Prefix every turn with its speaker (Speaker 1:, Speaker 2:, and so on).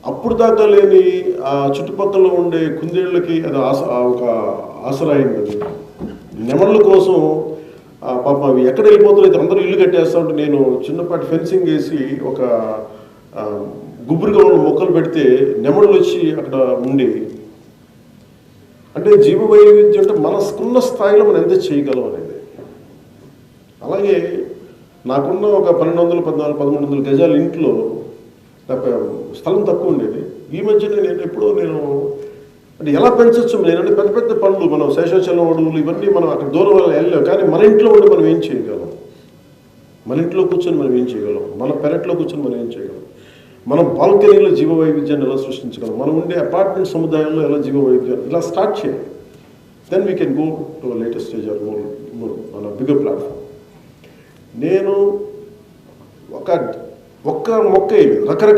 Speaker 1: అప్పుడు దాకా లేని ఆ చుట్టుపక్కల ఉండే కుందేళ్ళకి అది ఒక ఆసరా అయింది. అది నెమళ్ళ కోసం పాపం అవి ఎక్కడ వెళ్ళిపోతున్నాయి, అందరూ ఇల్లు కట్టేస్తా ఉంటే నేను చిన్నపాటి ఫెన్సింగ్ వేసి ఒక గుబురుగా ఉన్న మొక్కలు పెడితే నెమళ్ళు వచ్చి అక్కడ ఉండి, అంటే జీవ వైవిధ్యం అంటే మనకున్న స్థాయిలో మనం ఎంత చేయగలం అనేది. అలాగే నాకున్న ఒక 1200, 1400, 1300 గజాల ఇంట్లో స్థలం తక్కువ ఉండేది. ఈ మధ్యన నేను అంటే ఎలా పెంచవచ్చు, నేనంటే పెద్ద పెద్ద పనులు మనం శేషాచలం అడవులు ఇవన్నీ మనం అక్కడ దూరం వెళ్ళలేం, కానీ మన ఇంట్లో ఉండి మనం ఏం చేయగలం, మన ఇంట్లో కూర్చొని మనం ఏం చేయగలం, మన పెరట్లో కూర్చొని మనం ఏం చేయగలం, మనం బాల్కనీలో జీవ వైవిధ్యాన్ని ఎలా సృష్టించగలం, మనం ఉండే అపార్ట్మెంట్ సముదాయంలో ఎలా జీవ వైవిధ్యాన్ని ఇలా స్టార్ట్ చేయాలి. Then we can go to latest stage or more on a bigger platform. నేను ఒక్క మొక్క రకరకాల